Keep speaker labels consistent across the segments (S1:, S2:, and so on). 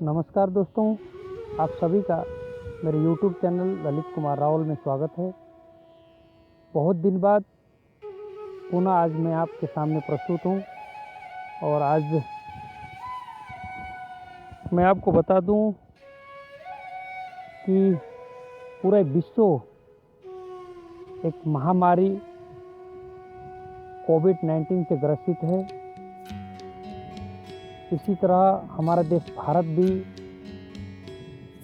S1: नमस्कार दोस्तों, आप सभी का मेरे YouTube चैनल ललित कुमार रावल में स्वागत है। बहुत दिन बाद पुनः आज मैं आपके सामने प्रस्तुत हूँ और आज मैं आपको बता दूँ कि पूरे विश्व एक महामारी कोविड-19 से ग्रसित है। इसी तरह हमारा देश भारत भी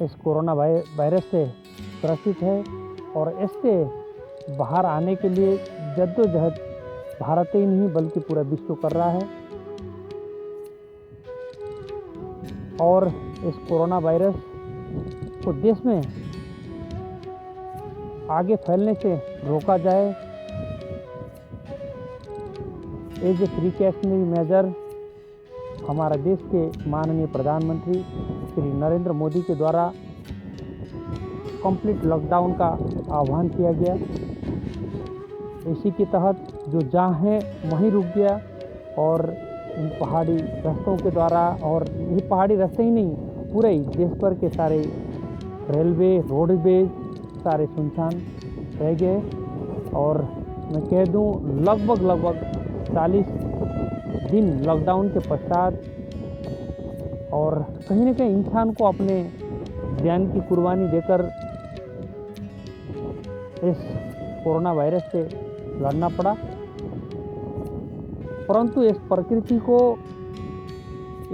S1: इस कोरोना वायरस से ग्रसित है और इससे बाहर आने के लिए जद्दोजहद भारत ही नहीं बल्कि पूरा विश्व कर रहा है और इस कोरोना वायरस को देश में आगे फैलने से रोका जाए। एज ए प्रिकॉशनरी मेजर हमारा देश के माननीय प्रधानमंत्री श्री नरेंद्र मोदी के द्वारा कंप्लीट लॉकडाउन का आह्वान किया गया। इसी के तहत जो जहाँ है वहीं रुक गया और इन पहाड़ी रास्तों के द्वारा, और ये पहाड़ी रास्ते ही नहीं पूरे ही देश भर के सारे रेलवे रोडवेज सारे सुनसान रह गए। और मैं कह दूं लगभग 40 दिन लॉकडाउन के पश्चात और कहीं न कहीं इंसान को अपने जान की कुर्बानी देकर इस कोरोना वायरस से लड़ना पड़ा, परंतु इस प्रकृति को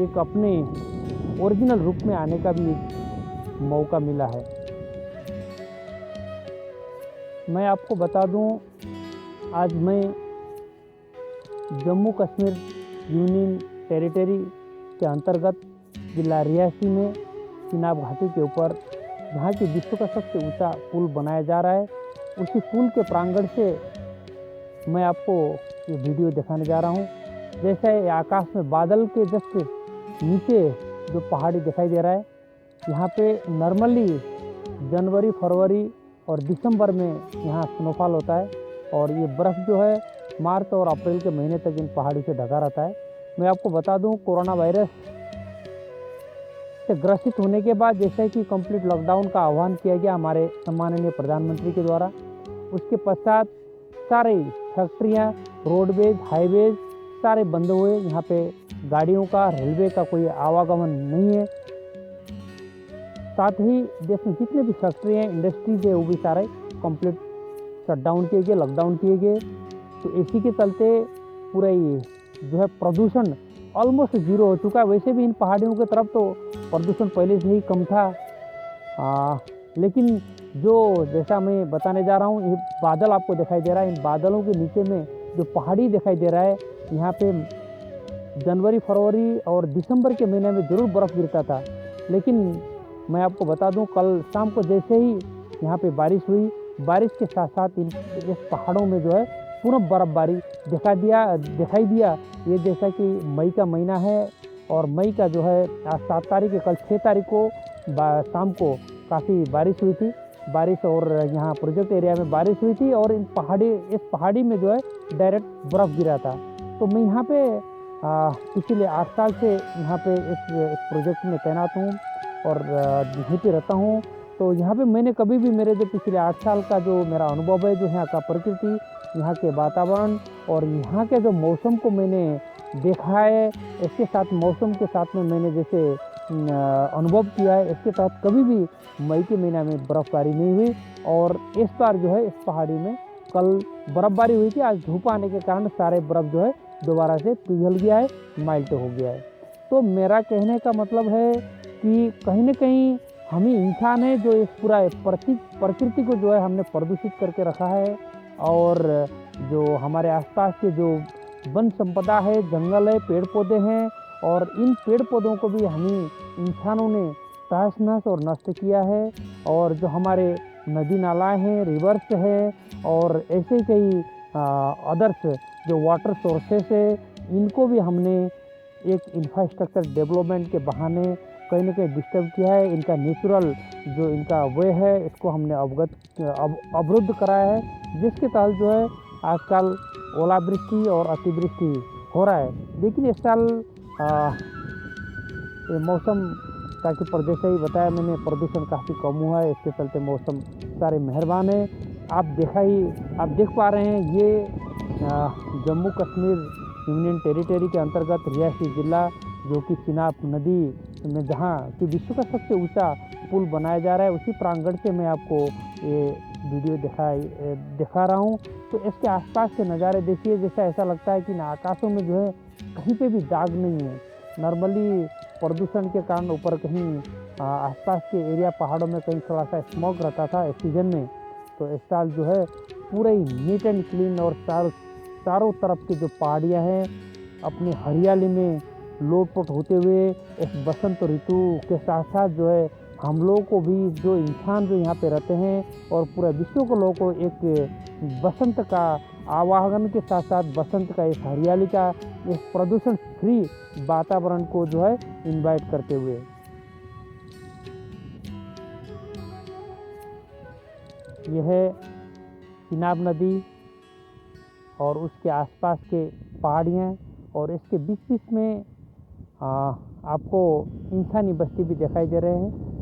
S1: एक अपने ओरिजिनल रूप में आने का भी एक मौका मिला है। मैं आपको बता दूं, आज मैं जम्मू कश्मीर यूनियन टेरिटरी के अंतर्गत जिला रियासी में चिनाब घाटी के ऊपर जहाँ की विश्व का सबसे ऊंचा पुल बनाया जा रहा है, उसी पुल के प्रांगण से मैं आपको ये वीडियो दिखाने जा रहा हूँ। जैसे आकाश में बादल के जस्ट नीचे जो पहाड़ी दिखाई दे रहा है, यहाँ पे नॉर्मली जनवरी फरवरी और दिसंबर में यहाँ स्नोफॉल होता है और ये बर्फ़ जो है मार्च और अप्रैल के महीने तक इन पहाड़ी से ढका रहता है। मैं आपको बता दूं, कोरोना वायरस से ग्रसित होने के बाद जैसे कि कंप्लीट लॉकडाउन का आह्वान किया गया हमारे सम्माननीय प्रधानमंत्री के द्वारा, उसके पश्चात सारे फैक्ट्रियां, रोडवेज, हाईवेज सारे बंद हुए। यहाँ पे गाड़ियों का, रेलवे का कोई आवागमन नहीं है। साथ ही देश में जितने भी फैक्ट्री हैं, इंडस्ट्रीज है, वो भी सारे कंप्लीट शटडाउन किए गए, लॉकडाउन किए गए। तो इसी के चलते पूरा ये जो है प्रदूषण ऑलमोस्ट ज़ीरो हो चुका है। वैसे भी इन पहाड़ियों की तरफ तो प्रदूषण पहले से ही कम था, लेकिन जो जैसा मैं बताने जा रहा हूँ, ये बादल आपको दिखाई दे रहा है, इन बादलों के नीचे में जो पहाड़ी दिखाई दे रहा है, यहाँ पे जनवरी फरवरी और दिसंबर के महीने में ज़रूर बर्फ़ गिरता था। लेकिन मैं आपको बता दूँ, कल शाम को जैसे ही यहाँ पे बारिश हुई, बारिश के साथ साथ इस पहाड़ों में जो है पूरा बर्फबारी दिखाई दिया। ये जैसा कि मई का महीना है और मई का जो है आज 7 तारीख है, कल 6 तारीख को शाम को काफ़ी बारिश हुई थी। बारिश और यहाँ प्रोजेक्ट एरिया में बारिश हुई थी और इस पहाड़ी में जो है डायरेक्ट बर्फ़ गिरा था। तो मैं यहाँ पे पिछले 8 साल से यहाँ पे इस प्रोजेक्ट में तैनात हूँ और यहीं पे रहता हूँ। तो यहाँ पे मैंने कभी भी मेरे जो पिछले 8 साल का जो मेरा अनुभव है, जो यहाँ का प्रकृति, यहाँ के वातावरण और यहाँ के जो मौसम को मैंने देखा है, इसके साथ मौसम के साथ में मैंने जैसे अनुभव किया है, इसके तहत कभी भी मई के महीना में बर्फ़बारी नहीं हुई। और इस बार जो है इस पहाड़ी में कल बर्फ़बारी हुई थी। आज धूप आने के कारण सारे बर्फ़ जो है दोबारा से पिघल गया है, मेल्ट हो गया है। तो मेरा कहने का मतलब है कि कहीं ना कहीं हम ही इंसान है जो इस पूरा प्रकृति को जो है हमने प्रदूषित करके रखा है। और जो हमारे आसपास के जो वन संपदा है, जंगल है, पेड़ पौधे हैं, और इन पेड़ पौधों को भी हम ही इंसानों ने तहस नहस और नष्ट किया है। और जो हमारे नदी नालाएँ हैं, रिवर्स है और ऐसे कई अदर्स जो वाटर सोर्सेस है, इनको भी हमने एक इंफ्रास्ट्रक्चर डेवलपमेंट के बहाने कहीं ना कहीं डिस्टर्ब किया है। इनका नेचुरल जो इनका वे है, इसको हमने अवरुद्ध कराया है, जिसके तहत जो है आजकल ओलावृष्टि और अतिवृष्टि हो रहा है। लेकिन इस साल ये मौसम ताकि जैसे ही बताया मैंने प्रदूषण काफ़ी कम हुआ है, इसके चलते मौसम सारे मेहरबान है। आप देख पा रहे हैं ये जम्मू कश्मीर यूनियन टेरिटरी के अंतर्गत रियासी ज़िला जो कि चिनाब नदी में जहाँ कि विश्व का सबसे ऊंचा पुल बनाया जा रहा है, उसी प्रांगण से मैं आपको ये वीडियो दिखा रहा हूँ। तो इसके आसपास के नज़ारे देखिए, जैसा ऐसा लगता है कि ना आकाशों में जो है कहीं पे भी दाग नहीं है। नॉर्मली प्रदूषण के कारण ऊपर कहीं आसपास के एरिया पहाड़ों में कहीं थोड़ा सा स्मॉग रहता था इस सीजन में, तो इस साल जो है पूरे ही नीट एंड क्लीन और चारों तरफ की जो पहाड़ियाँ हैं अपनी हरियाली में लोटपोट होते हुए इस बसंत ऋतु के साथ साथ जो है हम लोगों को भी, जो इंसान जो यहाँ पे रहते हैं और पूरे विश्व को लोगों को एक बसंत का आवाहन के साथ साथ बसंत का इस हरियाली का इस प्रदूषण फ्री वातावरण को जो है इनवाइट करते हुए। यह है चिनाब नदी और उसके आसपास के पहाड़ियाँ और इसके बीच बीच में आपको इंसानी बस्ती भी दिखाई दे रहे हैं।